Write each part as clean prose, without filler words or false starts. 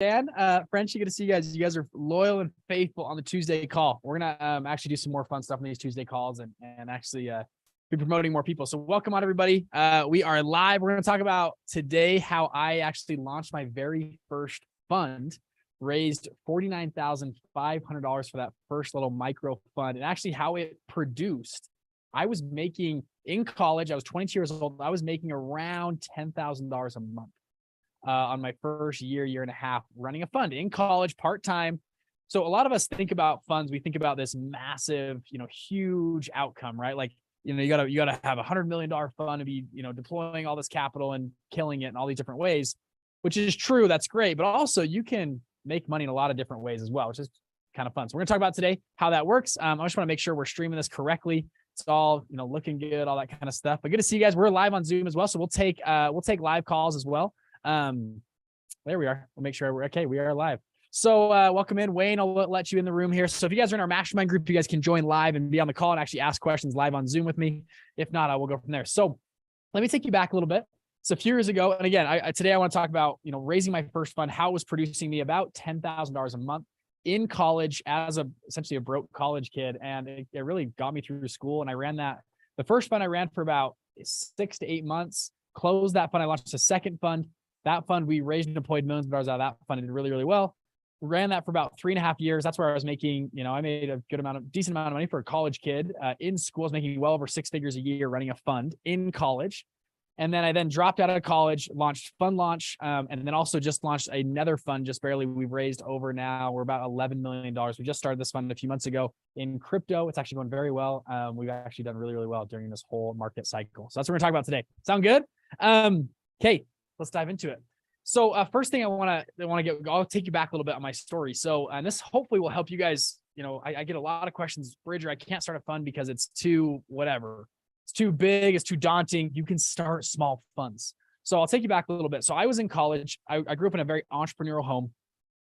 Dan, Frenchie, good to see you guys. You guys are loyal and faithful on the Tuesday call. We're gonna actually do some more fun stuff on these Tuesday calls and actually be promoting more people. So welcome on everybody. We are live. We're gonna talk about today how I actually launched my very first fund, raised $49,500 for that first little micro fund, and actually how it produced. I was making in college. I was 22 years old. I was making around $10,000 a month. On my first year and a half running a fund in college part-time. So a lot of us think about funds. We think about this massive, huge outcome, right? Like, you gotta have $100 million fund to be, deploying all this capital and killing it in all these different ways, which is true. That's great. But also you can make money in a lot of different ways as well, which is kind of fun. So we're gonna talk about today how that works. I just want to make sure we're streaming this correctly. It's all, looking good, all that kind of stuff. But good to see you guys. We're live on Zoom as well. So we'll take live calls as well. There we are. We'll make sure we're okay. We are live. So welcome in, Wayne. I'll let you in the room here. So if you guys are in our mastermind group, you guys can join live and be on the call and actually ask questions live on Zoom with me. If not, I will go from there. So let me take you back a little bit. So a few years ago, and again, today I want to talk about, raising my first fund, how it was producing me about $10,000 a month in college as essentially a broke college kid. And it really got me through school. And I ran the first fund I ran for about 6 to 8 months, closed that fund. I launched a second fund. That fund, we raised and deployed millions of dollars out of that fund. It did really, really well. Ran that for about 3.5 years. That's where I was making, I made a decent amount of money for a college kid in school. I was making well over 6 figures a year running a fund in college. And then I dropped out of college, launched Fund Launch, and then also just launched another fund, just barely. We've raised over now, we're about $11 million. We just started this fund a few months ago in crypto. It's actually going very well. We've actually done really, really well during this whole market cycle. So that's what we're going to talk about today. Sound good? Okay. Let's dive into it. So first thing I'll take you back a little bit on my story. So, and this hopefully will help you guys. I get a lot of questions, Bridger, I can't start a fund because it's too whatever. It's too big. It's too daunting. You can start small funds. So I'll take you back a little bit. So I was in college. I grew up in a very entrepreneurial home.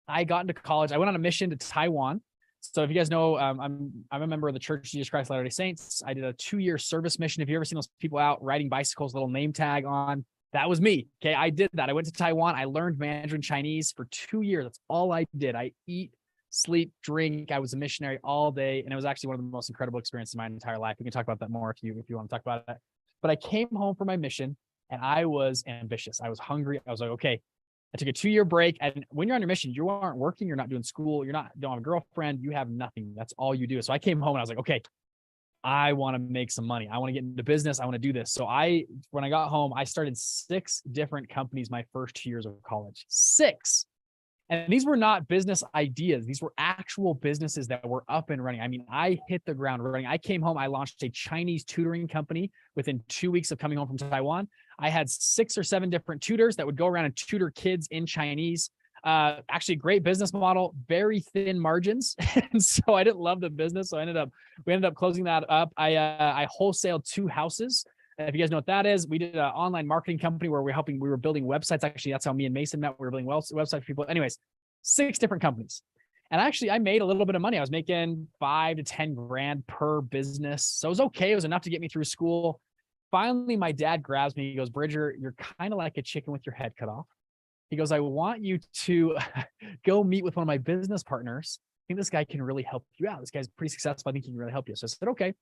I got into college. I went on a mission to Taiwan. So if you guys know, I'm a member of the Church of Jesus Christ Latter-day Saints. I did a 2-year service mission. If you've ever seen those people out riding bicycles, little name tag on, that was me. Okay. I did that. I went to Taiwan. I learned Mandarin Chinese for 2 years. That's all I did. I eat, sleep, drink. I was a missionary all day. And it was actually one of the most incredible experiences of my entire life. We can talk about that more if you want to talk about it. But I came home from my mission and I was ambitious. I was hungry. I was like, okay, I took a 2-year break. And when you're on your mission, you aren't working. You're not doing school. Don't have a girlfriend. You have nothing. That's all you do. So I came home and I was like, okay, I want to make some money. I want to get into business. I want to do this. So when I got home, I started 6 different companies my first 2 years of college. 6. And these were not business ideas. These were actual businesses that were up and running. I mean, I hit the ground running. I came home. I launched a Chinese tutoring company within 2 weeks of coming home from Taiwan. I had 6 or 7 different tutors that would go around and tutor kids in Chinese. Actually great business model, very thin margins. And so I didn't love the business. So we ended up closing that up. I wholesaled 2 houses. If you guys know what that is, we did an online marketing company where we were building websites. Actually, that's how me and Mason met. We were building websites for people. Anyways, 6 different companies. And actually I made a little bit of money. I was making 5 to 10 grand per business. So it was okay. It was enough to get me through school. Finally, my dad grabs me. He goes, Bridger, you're kind of like a chicken with your head cut off. He goes, I want you to go meet with one of my business partners. I think this guy can really help you out. This guy's pretty successful. I think he can really help you. So I said, okay.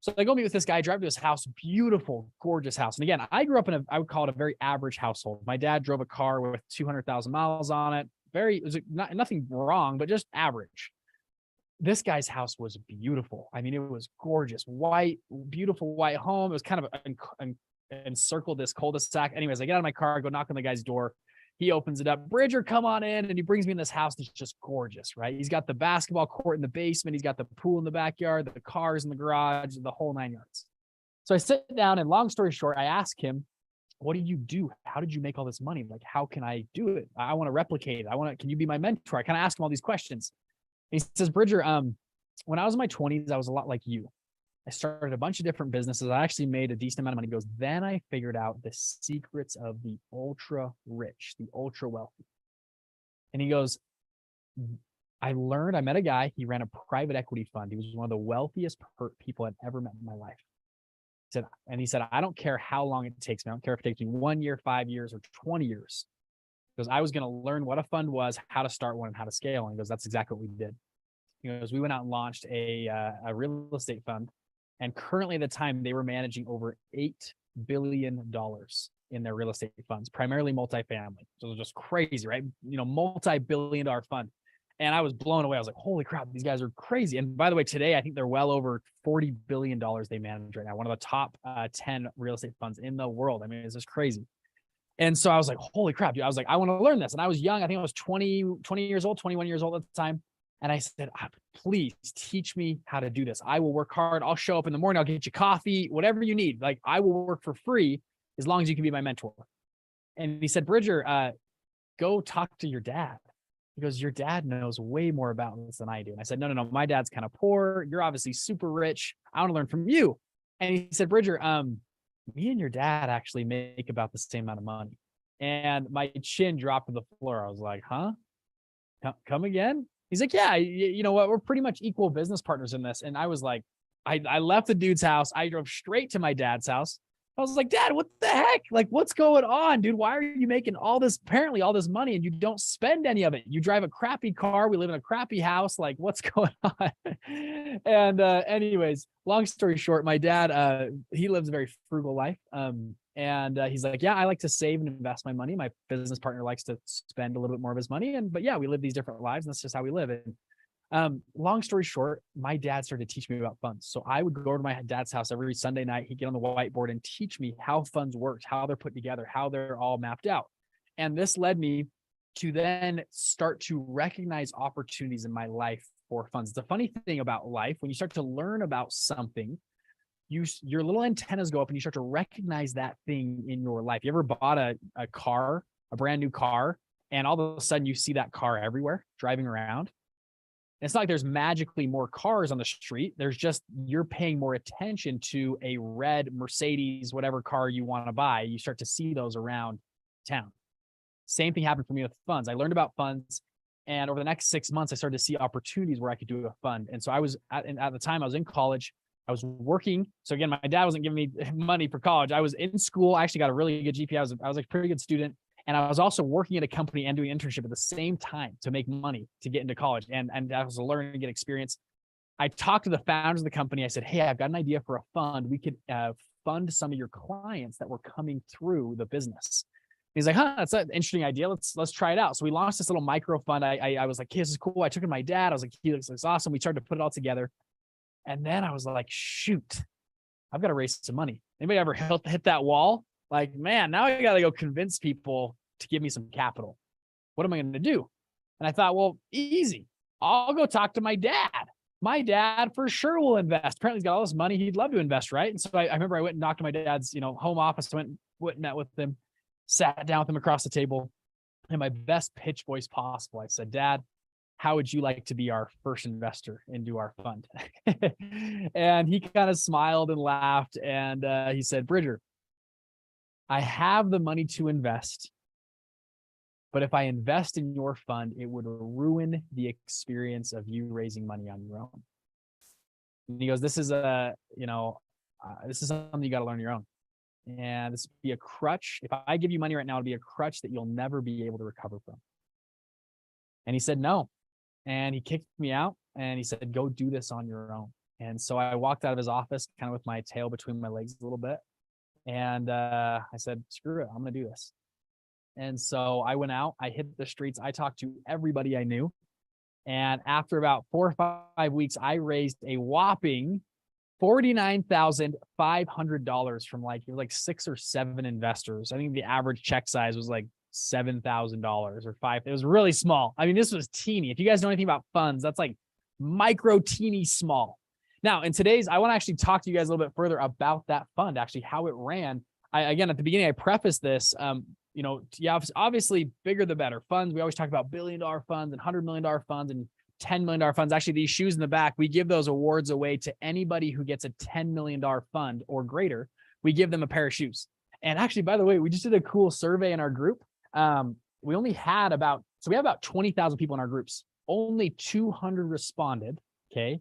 So I go meet with this guy, drive to his house, beautiful, gorgeous house. And again, I grew up in I would call it a very average household. My dad drove a car with 200,000 miles on it. It was nothing wrong, but just average. This guy's house was beautiful. I mean, it was gorgeous, white, beautiful white home. It was kind of encircled this cul-de-sac. Anyways, I get out of my car, go knock on the guy's door. He opens it up. Bridger, come on in. And he brings me in this house that's just gorgeous, right? He's got the basketball court in the basement. He's got the pool in the backyard, the cars in the garage, the whole 9 yards. So I sit down and long story short, I ask him, what did you do? How did you make all this money? Like, how can I do it? I want to replicate it. Can you be my mentor? I kind of ask him all these questions. And he says, Bridger, when I was in my 20s, I was a lot like you. I started a bunch of different businesses. I actually made a decent amount of money. He goes, then I figured out the secrets of the ultra rich, the ultra wealthy. And he goes, I met a guy, he ran a private equity fund. He was one of the wealthiest people I've ever met in my life. He said, I don't care how long it takes me. I don't care if it takes me 1 year, 5 years, or 20 years. Because I was going to learn what a fund was, how to start one, and how to scale. And he goes, that's exactly what we did. He goes, we went out and launched a real estate fund. And currently at the time, they were managing over $8 billion in their real estate funds, primarily multifamily. So it was just crazy, right? Multi-billion-dollar fund. And I was blown away. I was like, holy crap, these guys are crazy. And by the way, today, I think they're well over $40 billion they manage right now. One of the top 10 real estate funds in the world. I mean, it's just crazy. And so I was like, holy crap, dude. I was like, I want to learn this. And I was young. I think I was 20 years old, 21 years old at the time. And I said, please teach me how to do this. I will work hard. I'll show up in the morning. I'll get you coffee, whatever you need. Like, I will work for free as long as you can be my mentor. And he said, Bridger, go talk to your dad. He goes, your dad knows way more about this than I do. And I said, no, my dad's kind of poor. You're obviously super rich. I want to learn from you. And he said, Bridger, me and your dad actually make about the same amount of money. And my chin dropped to the floor. I was like, huh? Come again? He's like, yeah, you know what? We're pretty much equal business partners in this. And I was like, I left the dude's house. I drove straight to my dad's house. I was like, Dad, what the heck? Like, what's going on, dude? Why are you making apparently all this money and you don't spend any of it? You drive a crappy car. We live in a crappy house. Like, what's going on? And anyways, long story short, my dad, he lives a very frugal life. And he's like, yeah, I like to save and invest my money. My business partner likes to spend a little bit more of his money. But yeah, we live these different lives. And that's just how we live. And long story short, my dad started to teach me about funds. So I would go to my dad's house every Sunday night. He'd get on the whiteboard and teach me how funds worked, how they're put together, how they're all mapped out. And this led me to then start to recognize opportunities in my life for funds. The funny thing about life, when you start to learn about something, your little antennas go up and you start to recognize that thing in your life. You ever bought a car, a brand new car, and all of a sudden you see that car everywhere driving around? It's not like there's magically more cars on the street. There's just, you're paying more attention to a red Mercedes, whatever car you want to buy. You start to see those around town. Same thing happened for me with funds. I learned about funds, and over the next 6 months, I started to see opportunities where I could do a fund. And so I was at the time I was in college. I was working. So again, my dad wasn't giving me money for college. I was in school. I actually got a really good GPA. I was a pretty good student. And I was also working at a company and doing an internship at the same time to make money to get into college. And I was learning and get experience. I talked to the founders of the company. I said, hey, I've got an idea for a fund. We could fund some of your clients that were coming through the business. He's like, that's an interesting idea. Let's try it out. So we launched this little micro fund. I was like, hey, this is cool. I took it to my dad. I was like, he looks awesome. We started to put it all together. And then I was like, shoot, I've got to raise some money. Anybody ever hit that wall? Like, man, now I got to go convince people to give me some capital. What am I going to do? And I thought, well, easy. I'll go talk to my dad. My dad for sure will invest. Apparently he's got all this money. He'd love to invest, right? And so I remember I went and knocked on my dad's, home office. I went and met with him, sat down with him across the table in my best pitch voice possible. I said, Dad, how would you like to be our first investor into our fund? And he kind of smiled and laughed. And he said, Bridger, I have the money to invest, but if I invest in your fund, it would ruin the experience of you raising money on your own. And he goes, this is something you got to learn on your own. And this would be a crutch. If I give you money right now, it'll be a crutch that you'll never be able to recover from. And he said, no. And he kicked me out and he said, go do this on your own. And so I walked out of his office kind of with my tail between my legs a little bit. And I said, screw it, I'm going to do this. And so I went out, I hit the streets, I talked to everybody I knew. And after about 4 or 5 weeks, I raised a whopping $49,500 from like 6 or 7 investors. I think the average check size was like $7,000 or $5,000. It was really small. I mean, this was teeny. If you guys know anything about funds, that's like micro, teeny, small. Now, in today's, I want to actually talk to you guys a little bit further about that fund, actually how it ran. Again, at the beginning, I prefaced this, obviously bigger the better. Funds, we always talk about $1 billion funds and $100 million funds and $10 million funds. Actually, these shoes in the back, we give those awards away to anybody who gets a $10 million fund or greater. We give them a pair of shoes. And actually, by the way, we just did a cool survey in our group. We only had about 20,000 people in our groups. Only 200 responded. Okay.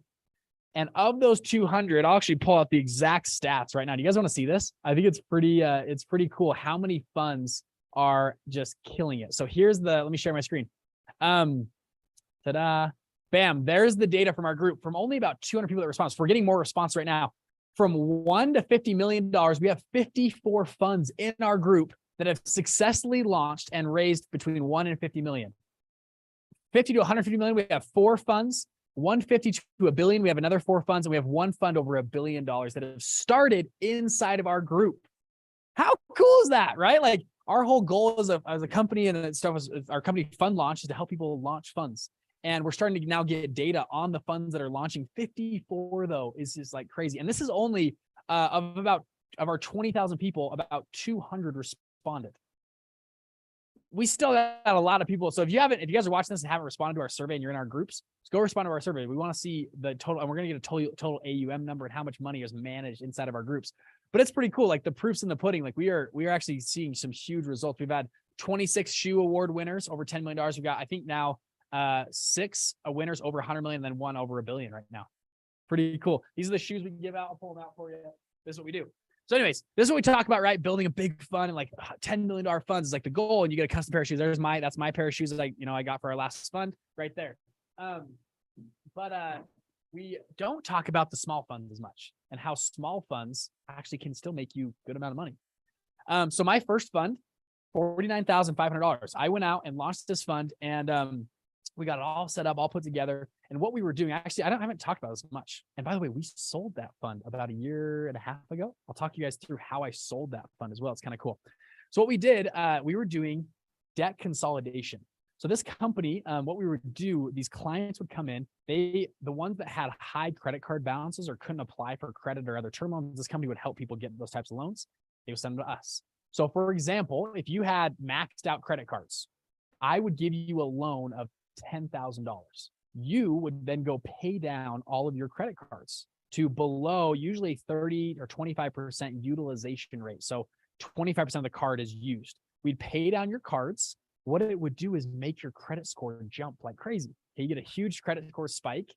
And of those 200, I'll actually pull out the exact stats right now. Do you guys want to see this? I think it's pretty cool how many funds are just killing it. So here's let me share my screen. Ta-da. Bam. There's the data from our group from only about 200 people that respond. So we're getting more response right now. From $1 to $50 million, we have 54 funds in our group that have successfully launched and raised between 1 and 50 million. 50 to 150 million, we have 4 funds. 150 to $1 billion, we have another 4 funds, and we have 1 fund over $1 billion that have started inside of our group. How cool is that, right? Like our whole goal as a company and stuff, our company fund launch is to help people launch funds. And we're starting to now get data on the funds that are launching. 54 though is just like crazy. And this is only of our 20,000 people, about 200 responded. We still got a lot of people. So if you guys are watching this and haven't responded to our survey and you're in our groups, just go respond to our survey. We want to see the total, and we're going to get a total AUM number and how much money is managed inside of our groups. But it's pretty cool. Like the proof's in the pudding. Like we are actually seeing some huge results. We've had 26 shoe award winners over $10 million. We've got, I think now 6 winners over 100 million, and then 1 over $1 billion right now. Pretty cool. These are the shoes we can give out. I'll pull them out for you. This is what we do. So anyways, this is what we talk about, right? Building a big fund and like $10 million funds is like the goal. And you get a custom pair of shoes. That's my pair of shoes that I got for our last fund right there. But we don't talk about the small funds as much and how small funds actually can still make you a good amount of money. So my first fund, $49,500. I went out and launched this fund, and we got it all set up, all put together. And what we were doing, actually, I haven't talked about this much. And by the way, we sold that fund about 1.5 years ago. I'll talk you guys through how I sold that fund as well. It's kind of cool. So what we did, we were doing debt consolidation. So this company, what we would do, these clients would come in, the ones that had high credit card balances or couldn't apply for credit or other term loans, this company would help people get those types of loans. They would send them to us. So for example, if you had maxed out credit cards, I would give you a loan of $10,000. You would then go pay down all of your credit cards to below usually 30 or 25% utilization rate. So 25% of the card is used. We'd pay down your cards. What it would do is make your credit score jump like crazy. Okay, you get a huge credit score spike.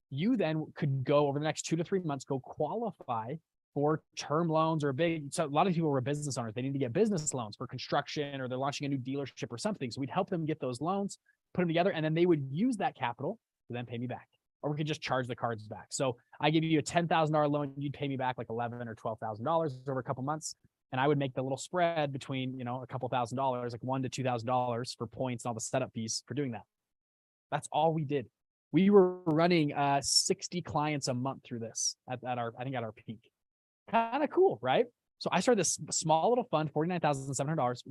You then could go over the next 2 to 3 months, go qualify for term loans or so a lot of people were business owners. They need to get business loans for construction, or they're launching a new dealership or something. So we'd help them get those loans, put them together, and then they would use that capital to then pay me back. Or we could just charge the cards back. So I give you a $10,000 loan, you'd pay me back like $11,000 or $12,000 over a couple months. And I would make the little spread between, a couple $1,000, like $1,000 to $2,000 for points and all the setup fees for doing that. That's all we did. We were running 60 clients a month through this at our peak. Kind of cool, right? So I started this small little fund, $49,700,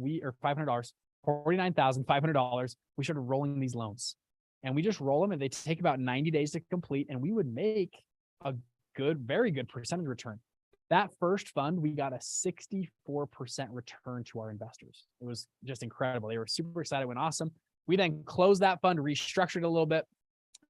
$500, $49,500. We started rolling these loans, and we just roll them, and they take about 90 days to complete. And we would make a very good percentage return. That first fund, we got a 64% return to our investors. It was just incredible. They were super excited. It went awesome. We then closed that fund, restructured a little bit,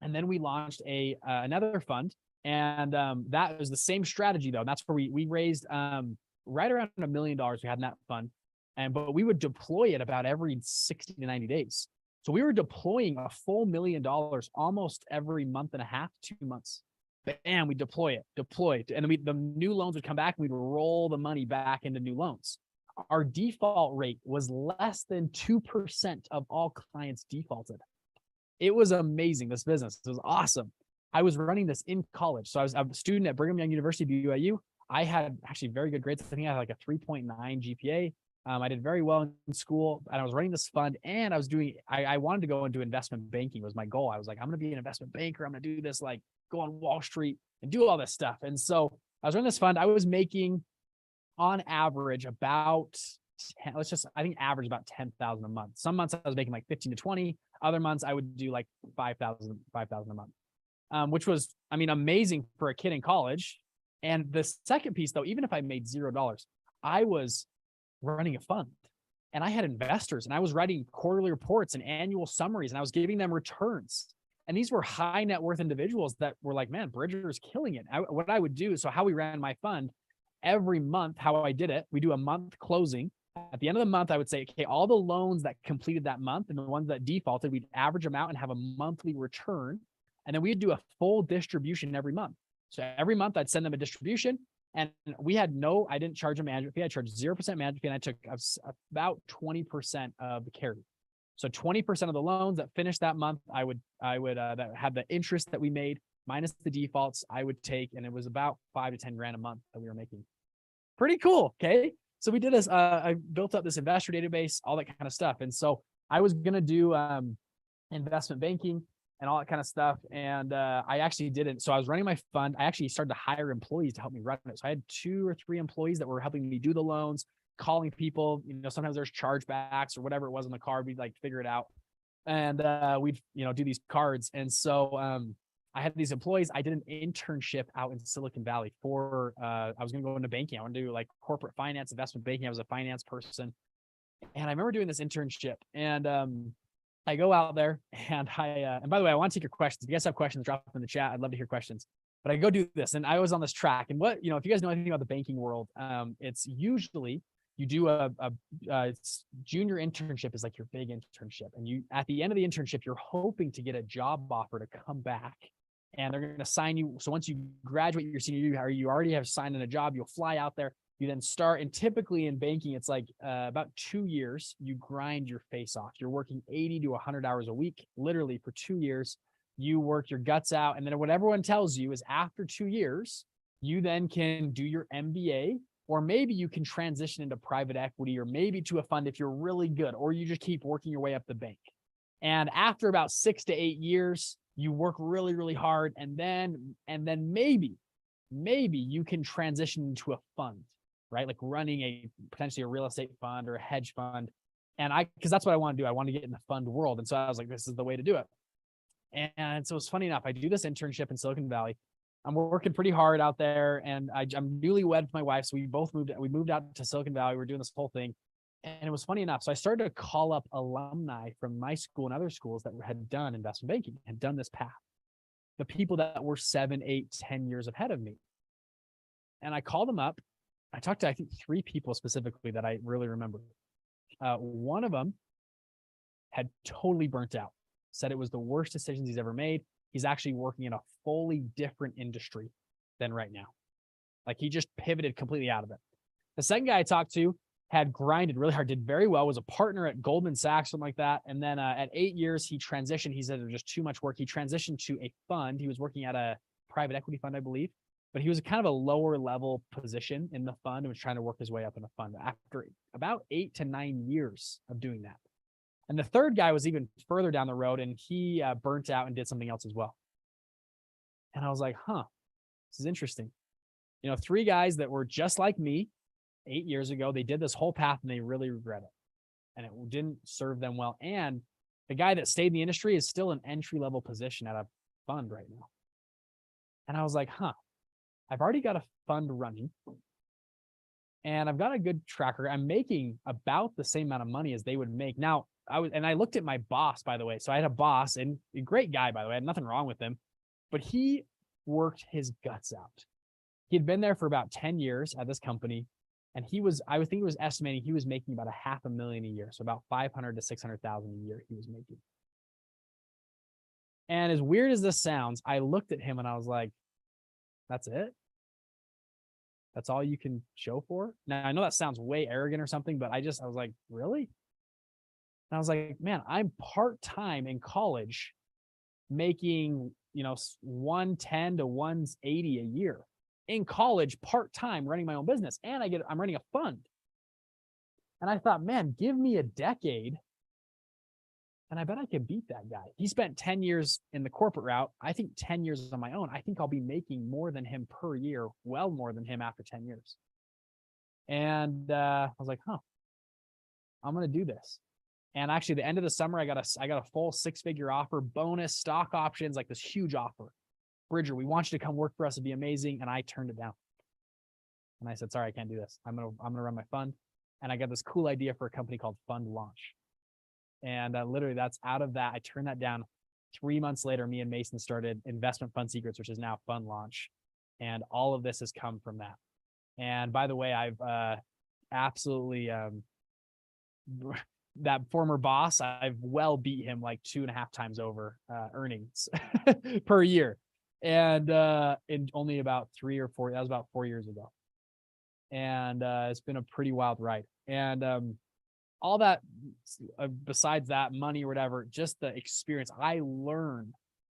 and then we launched another fund. And that was the same strategy though. That's where we raised right around $1 million we had in that fund. But we would deploy it about every 60 to 90 days. So we were deploying a full $1 million almost every month and a half, 2 months. Bam, we deploy it. And then the new loans would come back, and we'd roll the money back into new loans. Our default rate was less than 2% of all clients defaulted. It was amazing, this business. It was awesome. I was running this in college. So I was a student at Brigham Young University, BYU. I had actually very good grades. I think I had like a 3.9 GPA. I did very well in school, and I was running this fund, and I wanted to go into investment banking was my goal. I was like, I'm going to be an investment banker. I'm going to do this, like go on Wall Street and do all this stuff. And so I was running this fund. I was making on average about average about 10,000 a month. Some months I was making like 15 to 20. Other months I would do like 5,000 a month, which was, amazing for a kid in college. And the second piece though, even if I made $0, I was running a fund, and I had investors, and I was writing quarterly reports and annual summaries, and I was giving them returns. And these were high net worth individuals that were like, man, Bridger is killing it. What I would do, so how we ran my fund every month, how I did it, we do a month closing. At the end of the month, I would say, okay, all the loans that completed that month and the ones that defaulted, we'd average them out and have a monthly return. And then we'd do a full distribution every month. So every month I'd send them a distribution. And I didn't charge a management fee. I charged 0% management fee, and I took about 20% of the carry. So 20% of the loans that finished that month, I would that had the interest that we made minus the defaults I would take. And it was about $5 to $10 grand a month that we were making. Pretty cool. Okay. So we did this, I built up this investor database, all that kind of stuff. And so I was going to do investment banking and all that kind of stuff. And I actually didn't. So I was running my fund. I actually started to hire employees to help me run it. So I had 2 or 3 employees that were helping me do the loans, calling people. Sometimes there's chargebacks or whatever it was on the card. We'd like figure it out. And we'd, do these cards. And so I had these employees. I did an internship out in Silicon Valley for, I was going to go into banking. I want to do like corporate finance, investment banking. I was a finance person. And I remember doing this internship, and I go out there, and and by the way, I want to take your questions. If you guys have questions, drop them in the chat. I'd love to hear questions. But I go do this, and I was on this track. And if you guys know anything about the banking world, it's usually you do a junior internship is like your big internship. And at the end of the internship, you're hoping to get a job offer to come back, and they're going to sign you. So once you graduate your senior year, or you already have signed in a job, you'll fly out there. You then start, and typically in banking, it's like about 2 years, you grind your face off. You're working 80 to 100 hours a week, literally for 2 years. You work your guts out. And then what everyone tells you is after 2 years, you then can do your MBA, or maybe you can transition into private equity, or maybe to a fund if you're really good, or you just keep working your way up the bank. And after about 6 to 8 years, you work really, really hard. And then maybe you can transition into a fund, right? Like running potentially a real estate fund or a hedge fund. And because that's what I want to do. I want to get in the fund world. And so I was like, this is the way to do it. And so it's funny enough, I do this internship in Silicon Valley. I'm working pretty hard out there, and I'm newlywed with my wife. So we moved out to Silicon Valley. We're doing this whole thing. And it was funny enough. So I started to call up alumni from my school and other schools that had done investment banking, had done this path, the people that were 7, 8, 10 years ahead of me. And I called them up. I talked to, I think, 3 people specifically that I really remember. One of them had totally burnt out, said it was the worst decisions he's ever made. He's actually working in a fully different industry than right now. Like he just pivoted completely out of it. The second guy I talked to had grinded really hard, did very well, was a partner at Goldman Sachs, something like that. And then at 8 years, he transitioned. He said there was just too much work. He transitioned to a fund. He was working at a private equity fund, I believe. But he was kind of a lower level position in the fund and was trying to work his way up in the fund after about 8 to 9 years of doing that. And the third guy was even further down the road, and he burnt out and did something else as well. And I was like, this is interesting. 3 guys that were just like me 8 years ago, they did this whole path and they really regret it. And it didn't serve them well. And the guy that stayed in the industry is still an entry-level position at a fund right now. And I was like, I've already got a fund running, and I've got a good tracker. I'm making about the same amount of money as they would make. Now, I looked at my boss, by the way. So I had a boss, and a great guy, by the way. I had nothing wrong with him, but he worked his guts out. He had been there for about 10 years at this company, and I think he was estimating he was making about $500,000 a year. So about 500 to 600,000 a year he was making. And as weird as this sounds, I looked at him and I was like, that's it? That's all you can show for? Now, I know that sounds way arrogant or something, but I was like, really? And I was like, man, I'm part-time in college making, 110 to 180 a year in college, part-time running my own business. And I'm running a fund. And I thought, man, give me a decade and I bet I can beat that guy. He spent 10 years in the corporate route. I think 10 years on my own. I think I'll be making more than him per year, well more than him after 10 years. And I was like, I'm going to do this. And actually, the end of the summer, I got a full 6-figure offer, bonus, stock options, like this huge offer. Bridger, we want you to come work for us. It'd be amazing. And I turned it down. And I said, sorry, I can't do this. I'm gonna run my fund. And I got this cool idea for a company called Fund Launch. And literally, that's out of that. I turned that down. 3 months later, me and Mason started Investment Fund Secrets, which is now Fund Launch. And all of this has come from that. And by the way, I've absolutely that former boss, I've well beat him like 2.5 times over earnings per year. And in only about 3 or 4, that was about 4 years ago. And it's been a pretty wild ride. And all that, besides that money or whatever, just the experience, I learned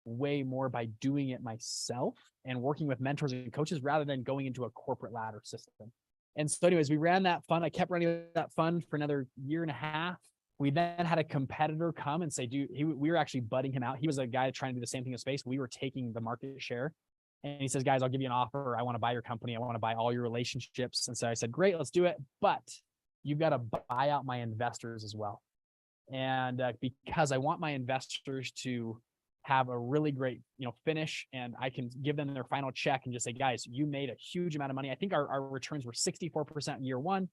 way more by doing it myself and working with mentors and coaches rather than going into a corporate ladder system. And so anyways, we ran that fund. I kept running that fund for another year and a half. We then had a competitor come and say, dude, we were actually butting him out. He was a guy trying to do the same thing in space. We were taking the market share. And he says, guys, I'll give you an offer. I want to buy your company. I want to buy all your relationships. And so I said, great, let's do it. But you've got to buy out my investors as well. And because I want my investors to have a really great, finish, and I can give them their final check and just say, guys, you made a huge amount of money. I think our returns were 64% in year one.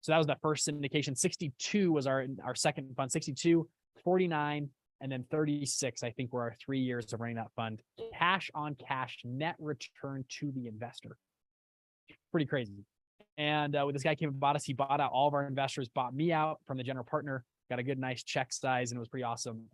So that was the first syndication. 62 was our second fund, 62, 49, and then 36, I think, were our 3 years of running that fund. Cash on cash, net return to the investor. Pretty crazy. And when this guy came and bought us, he bought out all of our investors, bought me out from the general partner, got a good, nice check size, and it was pretty awesome.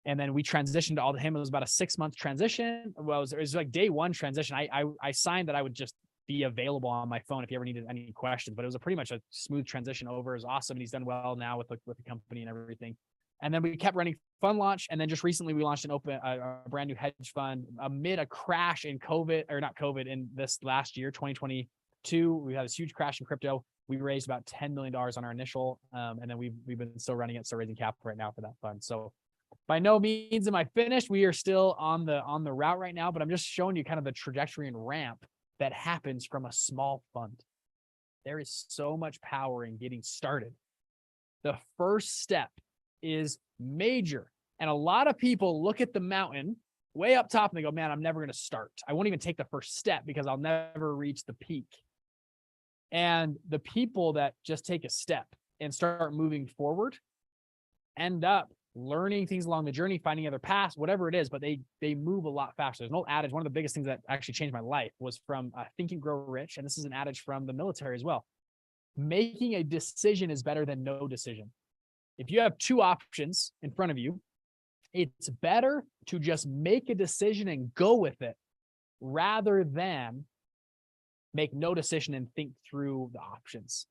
And then we transitioned all to him. It was about a 6-month transition. Well, it was like day one transition. I signed that I would just be available on my phone if you ever needed any questions, but it was pretty much a smooth transition over. It was awesome. And he's done well now with the company and everything. And then we kept running fund launch. And then just recently we launched a brand new hedge fund amid a crash in in this last year, 2022. We had this huge crash in crypto. We raised about $10 million on our initial, and then we've been still running it. So raising capital right now for that fund. So by no means am I finished. We are still on the route right now, but I'm just showing you kind of the trajectory and ramp that happens from a small fund. There is so much power in getting started. The first step is major. And a lot of people look at the mountain way up top and they go, man, I'm never going to start. I won't even take the first step because I'll never reach the peak. And the people that just take a step and start moving forward end up learning things along the journey, finding other paths, whatever it is, but they move a lot faster. There's an old adage. One of the biggest things that actually changed my life was from Think and Grow Rich. And this is an adage from the military as well. Making a decision is better than no decision. If you have two options in front of you, it's better to just make a decision and go with it rather than make no decision and think through the options.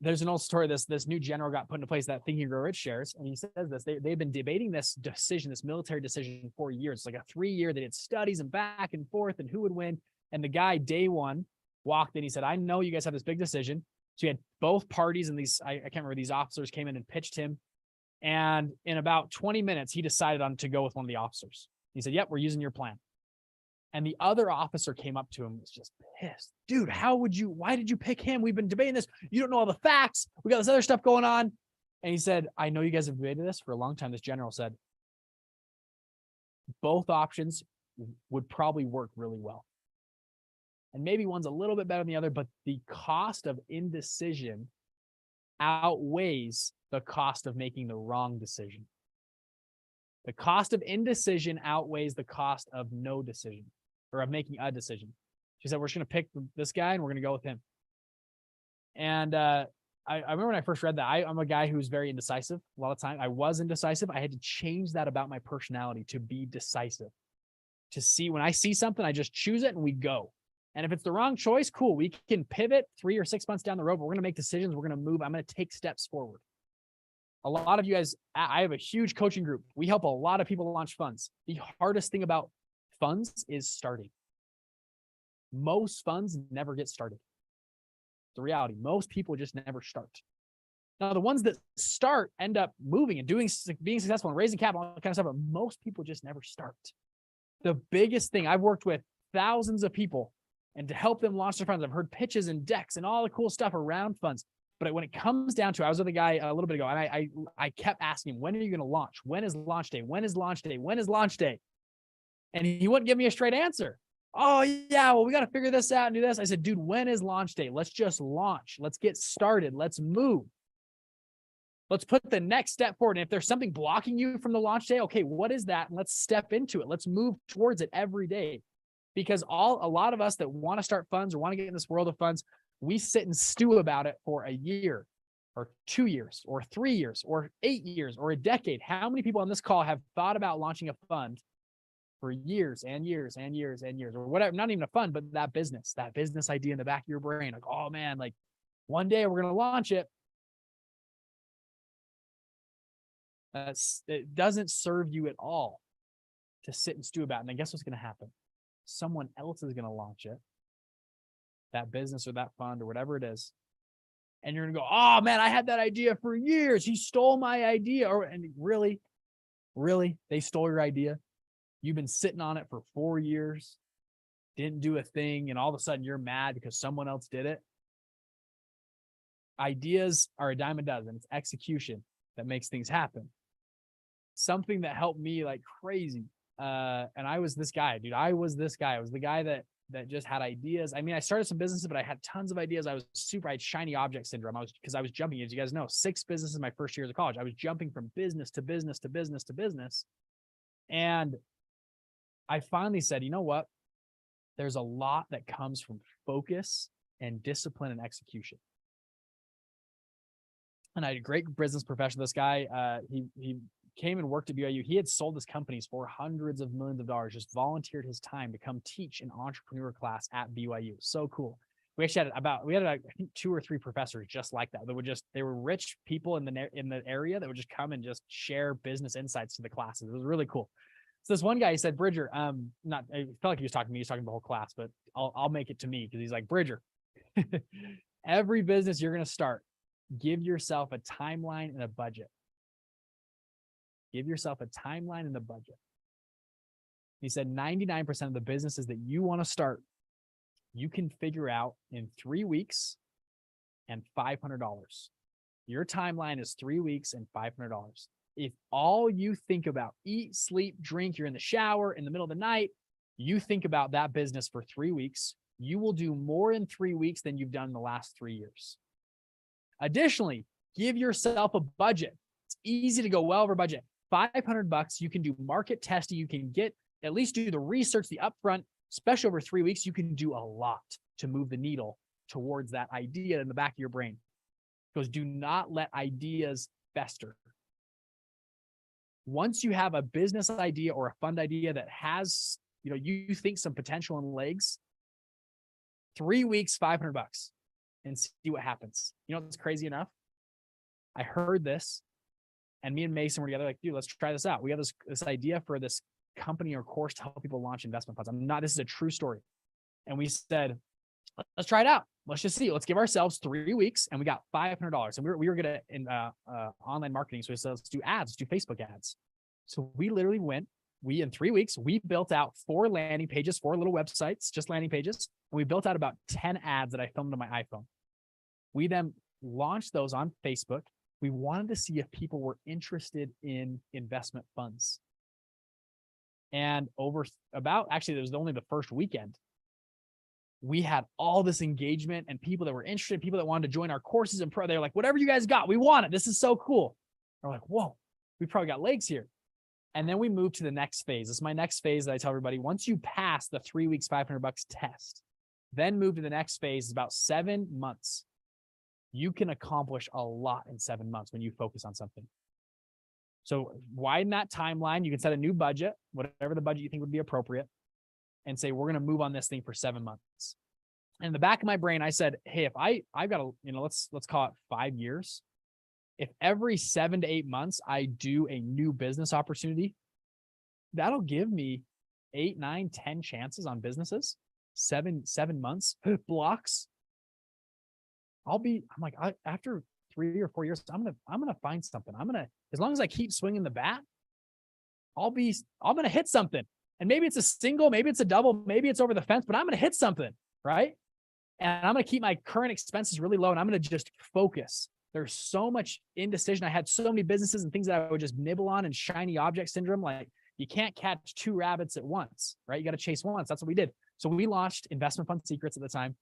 There's an old story. This new general got put into place that Think and Grow Rich shares, and he says this. They've been debating this decision, this military decision, for years. It's like a 3-year. They did studies and back and forth, and who would win. And the guy, day one, walked in. He said, "I know you guys have this big decision." So he had both parties, and I can't remember, these officers came in and pitched him. And in about 20 minutes, he decided on to go with one of the officers. He said, "Yep, we're using your plan." And the other officer came up to him and was just pissed. "Dude, why did you pick him? We've been debating this. You don't know all the facts. We got this other stuff going on." And he said, "I know you guys have debated this for a long time." This general said, "Both options would probably work really well. And maybe one's a little bit better than the other, but the cost of indecision outweighs the cost of making the wrong decision. The cost of indecision outweighs the cost of no decision, or of making a decision." She said, "We're just going to pick this guy and we're going to go with him." And I remember when I first read that, I'm a guy who's very indecisive. A lot of time I was indecisive. I had to change that about my personality to be decisive. To see, when I see something, I just choose it and we go. And if it's the wrong choice, cool. We can pivot 3 or 6 months down the road, but we're going to make decisions. We're going to move. I'm going to take steps forward. A lot of you guys, I have a huge coaching group. We help a lot of people launch funds. The hardest thing about funds is starting. Most funds never get started. The reality, most people just never start. Now, the ones that start end up moving and being successful and raising capital, all that kind of stuff, but most people just never start. The biggest thing, I've worked with thousands of people, and to help them launch their funds, I've heard pitches and decks and all the cool stuff around funds. But when it comes down to it, I was with a guy a little bit ago, and I kept asking him, "When are you going to launch? When is launch day? When is launch day? When is launch day?" And he wouldn't give me a straight answer. "Oh, yeah, well, we got to figure this out and do this." I said, "Dude, when is launch day? Let's just launch. Let's get started. Let's move. Let's put the next step forward. And if there's something blocking you from the launch day, okay, what is that? And let's step into it. Let's move towards it every day." Because a lot of us that want to start funds or want to get in this world of funds, we sit and stew about it for a year or 2 years or 3 years or 8 years or a decade. How many people on this call have thought about launching a fund for years and years and years and years, or whatever, not even a fund, but that business idea in the back of your brain, like, oh man, like one day we're going to launch it. It doesn't serve you at all to sit and stew about it. And I guess what's going to happen? Someone else is going to launch it, that business or that fund or whatever it is. And you're going to go, oh man, I had that idea for years. He stole my idea. And really, they stole your idea. You've been sitting on it for 4 years, didn't do a thing. And all of a sudden you're mad because someone else did it. Ideas are a dime a dozen. It's execution that makes things happen. Something that helped me like crazy. And I was this guy, dude. I was the guy that just had ideas. I mean, I started some businesses, but I had tons of ideas. I had shiny object syndrome. Because I was jumping, as you guys know, 6 businesses my first years of college. I was jumping from business to business to business to business. And I finally said, you know what? There's a lot that comes from focus and discipline and execution. And I had a great business professional. This guy, he came and worked at BYU. He had sold his companies for hundreds of millions of dollars, just volunteered his time to come teach an entrepreneur class at BYU. So cool. We actually had I think 2 or 3 professors just like that. They were rich people in the area that would just come and just share business insights to the classes. It was really cool. So this one guy, he said, Bridger, I felt like he was talking to me. He was talking to the whole class, but I'll make it to me because he's like, Bridger, every business you're going to start, give yourself a timeline and a budget. Give yourself a timeline and a budget. He said 99% of the businesses that you want to start, you can figure out in 3 weeks and $500. Your timeline is 3 weeks and $500. If all you think about, eat, sleep, drink, you're in the shower in the middle of the night, you think about that business for 3 weeks, you will do more in 3 weeks than you've done in the last 3 years. Additionally, give yourself a budget. It's easy to go well over budget. $500, you can do market testing. You can at least do the research, the upfront, especially over 3 weeks. You can do a lot to move the needle towards that idea in the back of your brain. Because do not let ideas fester. Once you have a business idea or a fund idea that has, you think some potential and legs, 3 weeks, $500, and see what happens. You know what's crazy enough? I heard this, and me and Mason were together like, dude, let's try this out. We have this idea for this company or course to help people launch investment funds. This is a true story. And we said, let's try it out. Let's just see. Let's give ourselves 3 weeks, and we got $500. And we were good at online marketing. So we said, let's do ads, let's do Facebook ads. So we literally in 3 weeks, we built out 4 landing pages, 4 little websites, just landing pages. And we built out about 10 ads that I filmed on my iPhone. We then launched those on Facebook. We wanted to see if people were interested in investment funds. And it was only the first weekend, we had all this engagement and people that were interested, people that wanted to join our courses and they're like, whatever you guys got, we want it. This is so cool. We're like, whoa, we probably got legs here. And then we moved to the next phase. This is my next phase that I tell everybody. Once you pass the 3 weeks, $500 test, then move to the next phase. Is about 7 months. You can accomplish a lot in 7 months when you focus on something. So widen that timeline. You can set a new budget, whatever the budget you think would be appropriate, and say, we're going to move on this thing for 7 months. And in the back of my brain, I said, hey, if I've got let's call it 5 years. If every 7 to 8 months I do a new business opportunity, that'll give me 8, 9, 10 chances on businesses, 7 months blocks. After 3 or 4 years, I'm gonna find something. As long as I keep swinging the bat, I'm gonna hit something. And maybe it's a single, maybe it's a double, maybe it's over the fence, but I'm gonna hit something, right? And I'm gonna keep my current expenses really low, and I'm gonna just focus. There's so much indecision. I had so many businesses and things that I would just nibble on, and shiny object syndrome. Like, you can't catch 2 rabbits at once, right? You got to chase once. That's what we did. So we launched Investment Fund Secrets at the time.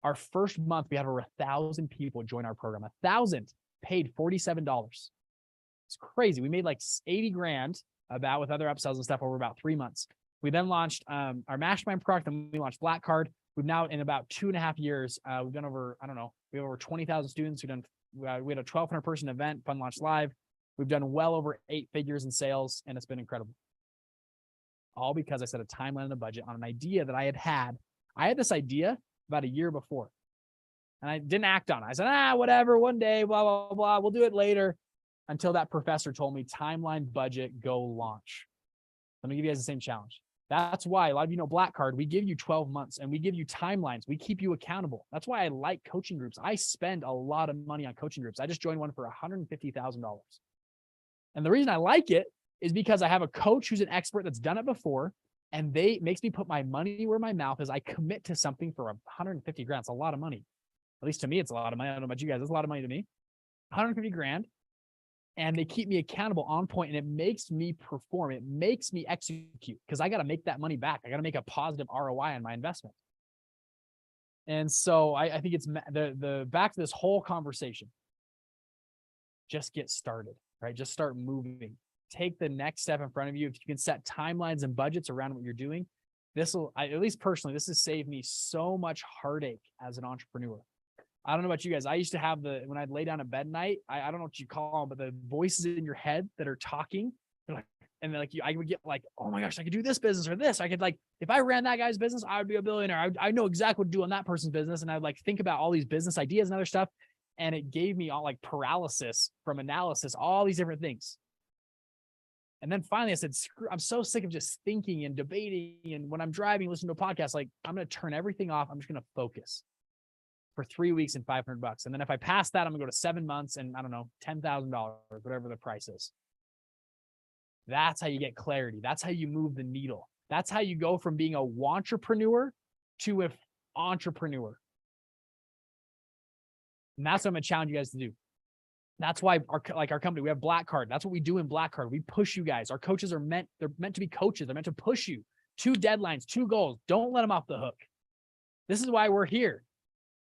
Our first month, we had over 1,000 people join our program. 1,000 paid $47. It's crazy. We made like 80 grand with other upsells and stuff over about 3 months. We then launched our mastermind product, and we launched Black Card. We've now, in about 2.5 years, we've done over, we have over 20,000 students. We had a 1,200 person event, Fund Launch Live. We've done well over 8 figures in sales, and it's been incredible. all because I set a timeline and a budget on an idea that I had. I had this idea about a year before, and I didn't act on it. I said, whatever, one day, blah, blah, blah, we'll do it later, until that professor told me timeline, budget, go launch. Let me give you guys the same challenge. That's why a lot of you know Black Card, we give you 12 months and we give you timelines. We keep you accountable. That's why I like coaching groups. I spend a lot of money on coaching groups. I just joined one for $150,000. And the reason I like it is because I have a coach who's an expert that's done it before, and they makes me put my money where my mouth is. I commit to something for 150 grand. It's a lot of money. At least to me, it's a lot of money. I don't know about you guys. It's a lot of money to me. 150 grand. And they keep me accountable, on point, and it makes me perform. It makes me execute, because I got to make that money back. I got to make a positive ROI on my investment. And so I think it's the back to this whole conversation. Just get started, right? Just start moving. Take the next step in front of you. If you can set timelines and budgets around what you're doing, this will, at least personally, this has saved me so much heartache as an entrepreneur. I don't know about you guys. I used to have when I'd lay down at bed at night, I don't know what you call them, but the voices in your head that are talking, I would get like, oh my gosh, I could do this business or this. I could, like, if I ran that guy's business, I would be a billionaire. I know exactly what to do on that person's business. And I'd like think about all these business ideas and other stuff. And it gave me all like paralysis from analysis, all these different things. And then finally I said, screw, I'm so sick of just thinking and debating. And when I'm driving, listening to a podcast, like, I'm going to turn everything off. I'm just going to focus for 3 weeks and $500. And then if I pass that, I'm gonna go to 7 months and I don't know, $10,000, whatever the price is. That's how you get clarity. That's how you move the needle. That's how you go from being a wantrepreneur to an entrepreneur. And that's what I'm gonna challenge you guys to do. That's why our company, we have Black Card. That's what we do in Black Card. We push you guys. Our coaches they're meant to be coaches. They're meant to push you. 2 deadlines, 2 goals. Don't let them off the hook. This is why we're here.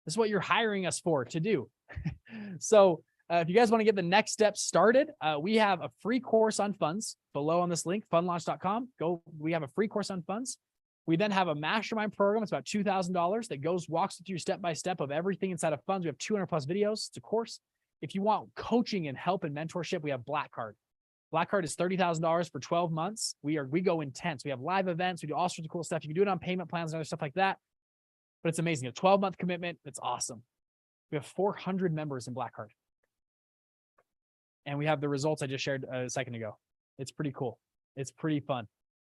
This is what you're hiring us for to do. So if you guys want to get the next step started, we have a free course on funds below on this link, fundlaunch.com. We have a free course on funds. We then have a mastermind program. It's about $2,000 that walks you through step-by-step of everything inside of funds. We have 200 plus videos. It's a course. If you want coaching and help and mentorship, we have Black Card. Black Card is $30,000 for 12 months. We go intense. We have live events. We do all sorts of cool stuff. You can do it on payment plans and other stuff like that. But it's amazing. A 12-month commitment. It's awesome. We have 400 members in Black Card. And we have the results I just shared a second ago. It's pretty cool. It's pretty fun.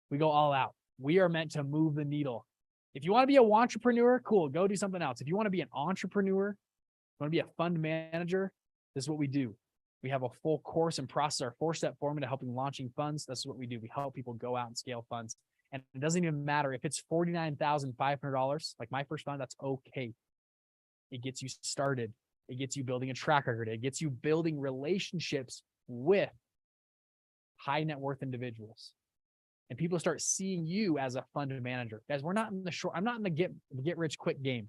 We go all out. We are meant to move the needle. If you want to be a wantrepreneur, cool, go do something else. If you want to be an entrepreneur, you want to be a fund manager, this is what we do. We have a full course and process, our 4-step formula to helping launching funds. This is what we do. We help people go out and scale funds. And it doesn't even matter if it's $49,500, like my first fund, that's okay. It gets you started. It gets you building a track record. It gets you building relationships with high net worth individuals. And people start seeing you as a fund manager. Guys, we're not in the short, I'm not in the get rich quick game.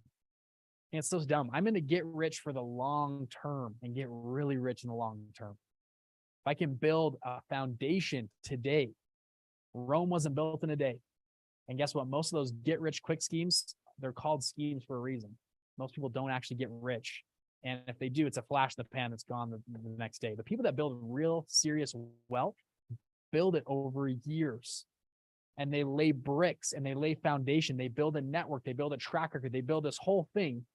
And it's so dumb. I'm in the get rich for the long term and get really rich in the long term. If I can build a foundation today, Rome wasn't built in a day. And guess what? Most of those get rich quick schemes, they're called schemes for a reason. Most people don't actually get rich. And if they do, it's a flash in the pan that's gone the next day. The people that build real serious wealth build it over years. And they lay bricks and they lay foundation. They build a network. They build a track record. They build this whole thing.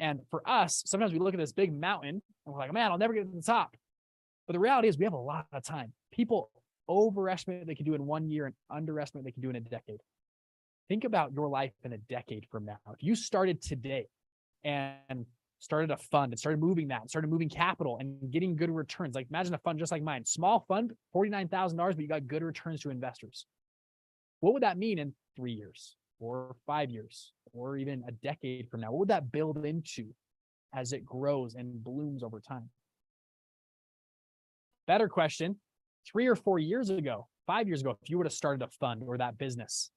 And for us, sometimes we look at this big mountain and we're like, man, I'll never get to the top. But the reality is we have a lot of time. People overestimate what they can do in 1 year and underestimate what they can do in a decade. Think about your life in a decade from now. If you started today and started a fund and started moving that and started moving capital and getting good returns, like imagine a fund just like mine, small fund, $49,000, but you got good returns to investors. What would that mean in 3 years or 5 years or even a decade from now? What would that build into as it grows and blooms over time? Better question, 3 or 4 years ago, 5 years ago, if you would have started a fund or that business,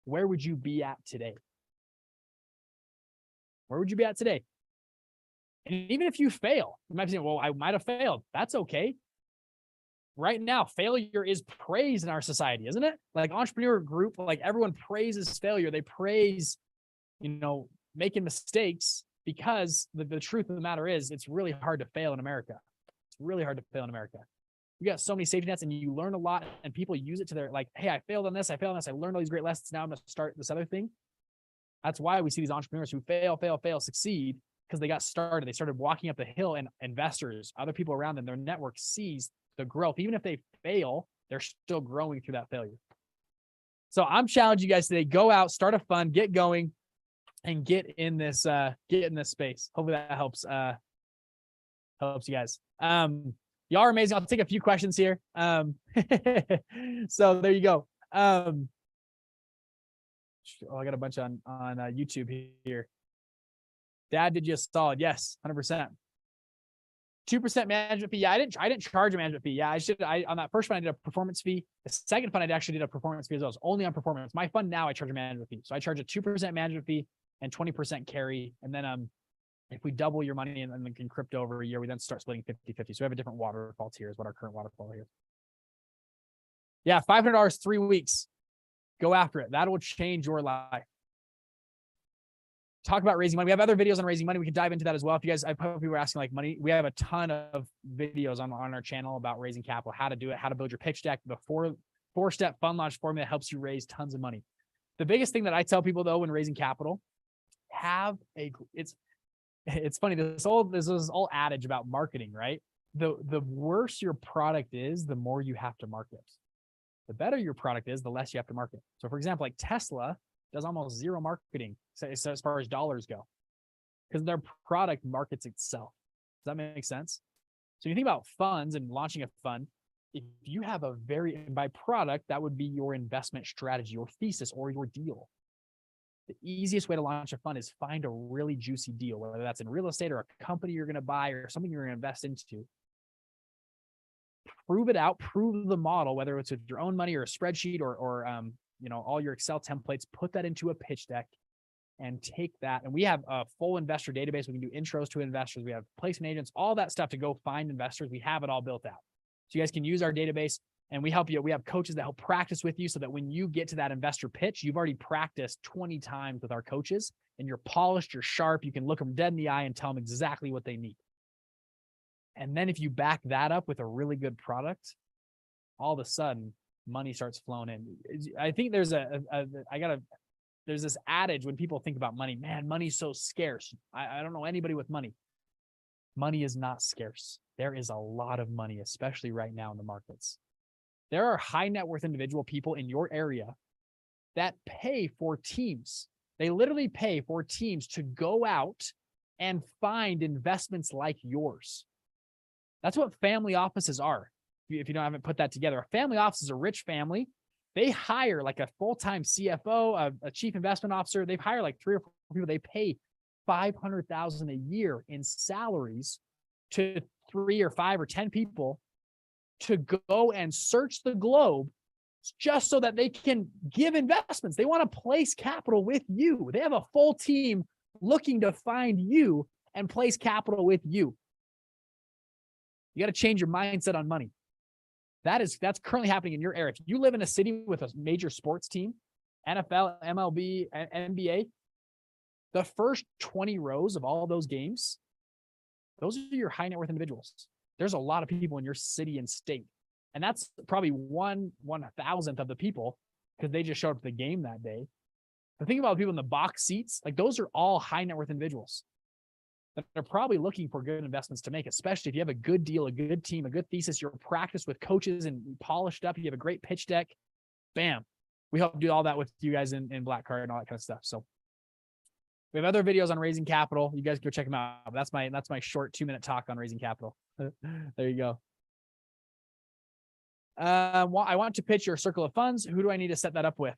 where would you be at today? Where would you be at today? And even if you fail, you might be saying, well, I might have failed. That's okay. Right now, failure is praised in our society, isn't it? Like entrepreneur group, like everyone praises failure. They praise, making mistakes, because the truth of the matter is it's really hard to fail in America. It's really hard to fail in America. you got so many safety nets, and you learn a lot, and people use it to their, like, hey, I failed on this. I learned all these great lessons. Now I'm going to start this other thing. That's why we see these entrepreneurs who fail, succeed, because they got started. They started walking up the hill, and investors, other people around them, their network sees the growth. Even if they fail, they're still growing through that failure. So I'm challenging you guys today, go out, start a fund, get going, and get in this space. Hopefully that helps you guys. Y'all are amazing. I'll take a few questions here. So there you go. I got a bunch on YouTube here. Dad did you a solid. Yes, 100%. 2% management fee. Yeah, I didn't charge a management fee. Yeah, I on that first fund I did a performance fee. The second fund I actually did a performance fee as well. It's only on performance. My fund now I charge a management fee. So I charge a 2% management fee and 20% carry. And then if we double your money and then in crypto over a year, we then start splitting 50-50. So we have a different waterfall tier is what our current waterfall here. Yeah, $500, 3 weeks. Go after it. That will change your life. Talk about raising money. We have other videos on raising money. We can dive into that as well. If you guys, I hope people were asking like money. We have a ton of videos on our channel about raising capital, how to do it, how to build your pitch deck, the four-step fund launch formula that helps you raise tons of money. The biggest thing that I tell people though, when raising capital, it's funny. This old adage about marketing, right? The worse your product is, the more you have to market. The better your product is, the less you have to market. So for example, like Tesla does almost zero marketing as far as dollars go, because their product markets itself. Does that make sense? So you think about funds and launching a fund, if you have by product, that would be your investment strategy, your thesis, or your deal. The easiest way to launch a fund is find a really juicy deal, whether that's in real estate or a company you're going to buy or something you're going to invest into. Prove it out, prove the model, whether it's with your own money or a spreadsheet or all your Excel templates, put that into a pitch deck and take that. And we have a full investor database. We can do intros to investors. We have placement agents, all that stuff to go find investors. We have it all built out. So you guys can use our database and we help you. We have coaches that help practice with you so that when you get to that investor pitch, you've already practiced 20 times with our coaches and you're polished, you're sharp. You can look them dead in the eye and tell them exactly what they need. And then if you back that up with a really good product, all of a sudden money starts flowing in. I think there's there's this adage when people think about money, man, money's so scarce. I don't know anybody with money. Money is not scarce. There is a lot of money, especially right now in the markets. There are high net worth individual people in your area that pay for teams. They literally pay for teams to go out and find investments like yours. That's what family offices are. If you haven't put that together, a family office is a rich family. They hire like a full-time CFO, a chief investment officer. They've hired like 3 or 4 people. They pay $500,000 a year in salaries to 3 or 5 or 10 people to go and search the globe just so that they can give investments. They want to place capital with you. They have a full team looking to find you and place capital with you. You got to change your mindset on money. That's currently happening in your area. If you live in a city with a major sports team, NFL, MLB, NBA, the first 20 rows of all those games, those are your high net worth individuals. There's a lot of people in your city and state. And that's probably 1/1000th of the people because they just showed up to the game that day. But think about people in the box seats. Like those are all high net worth individuals that are probably looking for good investments to make, especially if you have a good deal, a good team, a good thesis, you're practiced with coaches and polished up, you have a great pitch deck, bam. We help do all that with you guys in Black Card and all that kind of stuff. So we have other videos on raising capital. You guys go check them out. That's my short 2-minute talk on raising capital. There you go. I want to pitch your circle of funds. Who do I need to set that up with?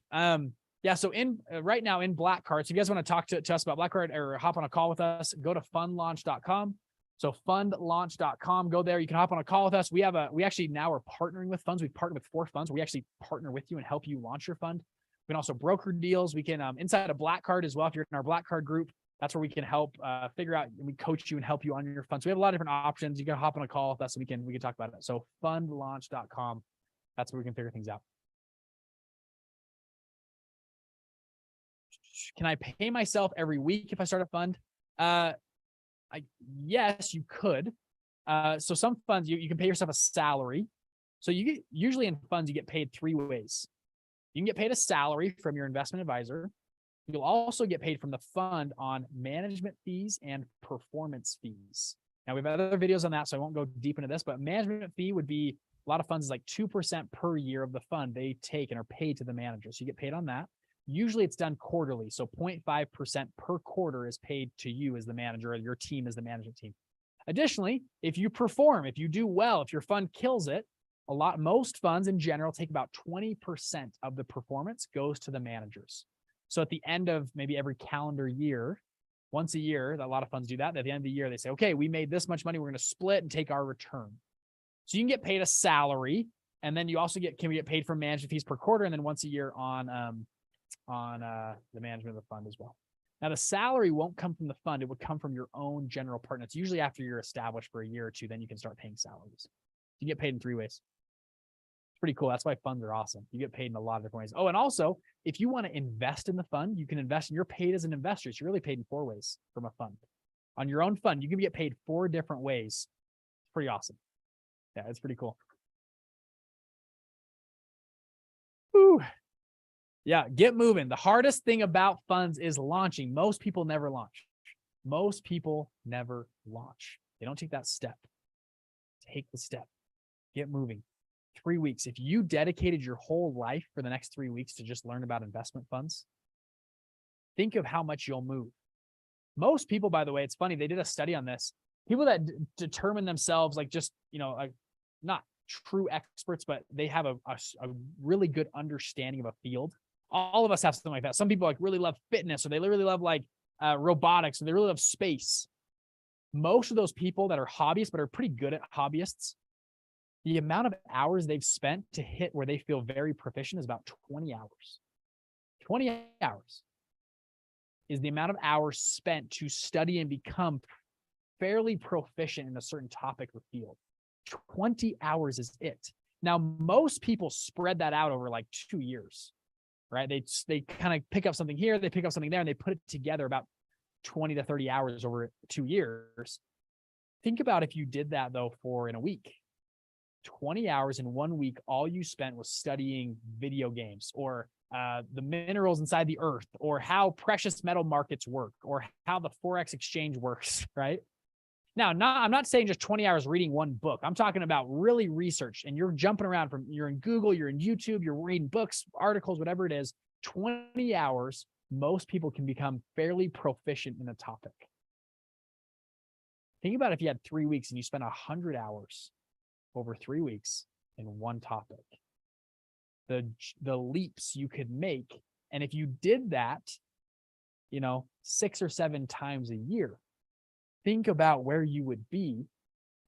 Yeah, so right now in Black Card, so if you guys want to talk to us about Black Card or hop on a call with us, go to fundlaunch.com. So fundlaunch.com, go there. You can hop on a call with us. We actually now are partnering with funds. We've partnered with 4 funds. We actually partner with you and help you launch your fund. We can also broker deals. We can, inside a Black Card as well, if you're in our Black Card group, that's where we can help figure out, and we coach you and help you on your fund. So we have a lot of different options. You can hop on a call with us so we can talk about it. So fundlaunch.com, that's where we can figure things out. Can I pay myself every week if I start a fund? Yes, you could. So some funds, you can pay yourself a salary. So usually in funds, you get paid 3 ways. You can get paid a salary from your investment advisor. You'll also get paid from the fund on management fees and performance fees. Now, we have other videos on that, so I won't go deep into this, but management fee would be, a lot of funds is like 2% per year of the fund they take and are paid to the manager. So you get paid on that. Usually it's done quarterly. So 0.5% per quarter is paid to you as the manager, or your team as the management team. Additionally, if you perform, if you do well, if your fund kills it, most funds in general take about 20% of the performance goes to the managers. So at the end of maybe every calendar year, once a year, a lot of funds do that. At the end of the year, they say, okay, we made this much money. We're going to split and take our return. So you can get paid a salary, and then you also can get paid for management fees per quarter, and then once a year on the management of the fund as well. Now, the salary won't come from the fund. It would come from your own general partner. It's usually after you're established for a year or two, then you can start paying salaries. You get paid in 3 ways. It's pretty cool. That's why funds are awesome. You get paid in a lot of different ways. Oh, and also, if you want to invest in the fund, you can invest, and you're paid as an investor. So you're really paid in 4 ways from a fund. On your own fund, you can get paid 4 different ways. It's pretty awesome. Yeah, it's pretty cool. Whew. Yeah, get moving. The hardest thing about funds is launching. Most people never launch. Most people never launch. They don't take that step. Take the step. Get moving. 3 weeks. If you dedicated your whole life for the next 3 weeks to just learn about investment funds, think of how much you'll move. Most people, by the way, it's funny, they did a study on this. People that determine themselves like just, not true experts, but they have a really good understanding of a field. All of us have something like that. Some people like really love fitness, or they really love like robotics, or they really love space. Most of those people that are hobbyists, but are pretty good at hobbyists, the amount of hours they've spent to hit where they feel very proficient is about 20 hours. 20 hours is the amount of hours spent to study and become fairly proficient in a certain topic or field. 20 hours is it. Now, most people spread that out over like 2 years, right? They kind of pick up something here, they pick up something there, and they put it together about 20 to 30 hours over 2 years. Think about if you did that though in a week. 20 hours in 1 week, all you spent was studying video games, or the minerals inside the earth, or how precious metal markets work, or how the Forex exchange works, right? Now, I'm not saying just 20 hours reading one book. I'm talking about really research, and you're jumping around you're in Google, you're in YouTube, you're reading books, articles, whatever it is. 20 hours, most people can become fairly proficient in a topic. Think about if you had 3 weeks and you spent 100 hours over 3 weeks in one topic, the leaps you could make. And if you did that, 6 or 7 times a year, think about where you would be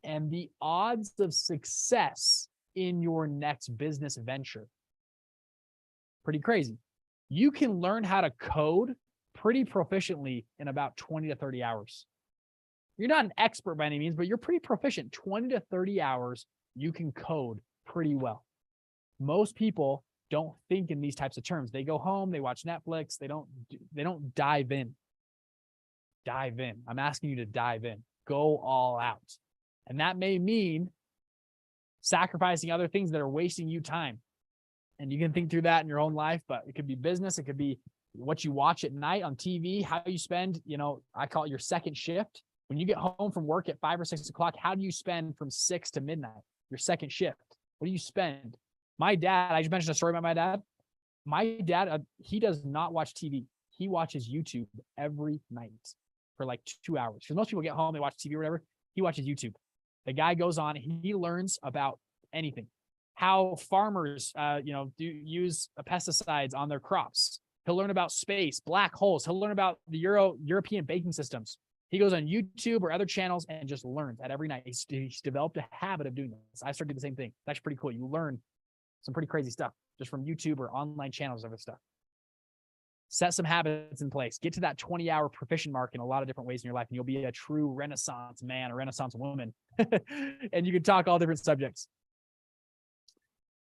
and the odds of success in your next business venture. Pretty crazy. You can learn how to code pretty proficiently in about 20 to 30 hours. You're not an expert by any means, but you're pretty proficient. 20 to 30 hours, you can code pretty well. Most people don't think in these types of terms. They go home, they watch Netflix, they don't dive in. Dive in. I'm asking you to dive in. Go all out. And that may mean sacrificing other things that are wasting you time. And you can think through that in your own life, but it could be business. It could be what you watch at night on TV, how you spend, I call it your second shift. When you get home from work at 5 or 6 o'clock, how do you spend from 6 to midnight? Your second shift. What do you spend? My dad, I just mentioned a story about my dad. My dad, he does not watch TV. He watches YouTube every night for like 2 hours. Because most people get home, they watch TV or whatever. He watches YouTube. The guy goes on, he learns about anything. How farmers, do use pesticides on their crops. He'll learn about space, black holes. He'll learn about the European banking systems. He goes on YouTube or other channels and just learns at every night. He's developed a habit of doing this. I started doing the same thing. That's pretty cool. You learn some pretty crazy stuff just from YouTube or online channels, other stuff. Set some habits in place. Get to that 20-hour proficient mark in a lot of different ways in your life, and you'll be a true Renaissance man or Renaissance woman. And you can talk all different subjects.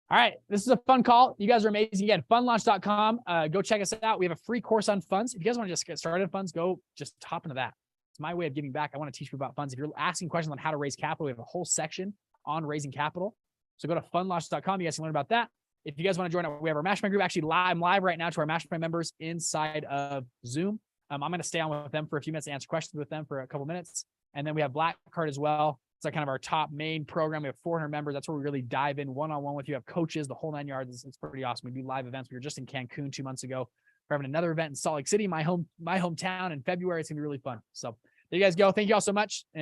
All right, this is a fun call. You guys are amazing. Again, funlaunch.com. Go check us out. We have a free course on funds. If you guys want to just get started on funds, go just hop into that. It's my way of giving back. I want to teach you about funds. If you're asking questions on how to raise capital, we have a whole section on raising capital. So go to fundlaunch.com. You guys can learn about that. If you guys want to join, we have our mastermind group. Actually, I'm live right now to our mastermind members inside of Zoom. I'm going to stay on with them for a few minutes to answer questions with them for a couple minutes. And then we have Black Card as well. It's like kind of our top main program. We have 400 members. That's where we really dive in one-on-one with you. Have coaches, the whole 9 yards. It's pretty awesome. We do live events. We were just in Cancun 2 months ago. We're having another event in Salt Lake City, my hometown in February. It's going to be really fun. So there you guys go. Thank you all so much.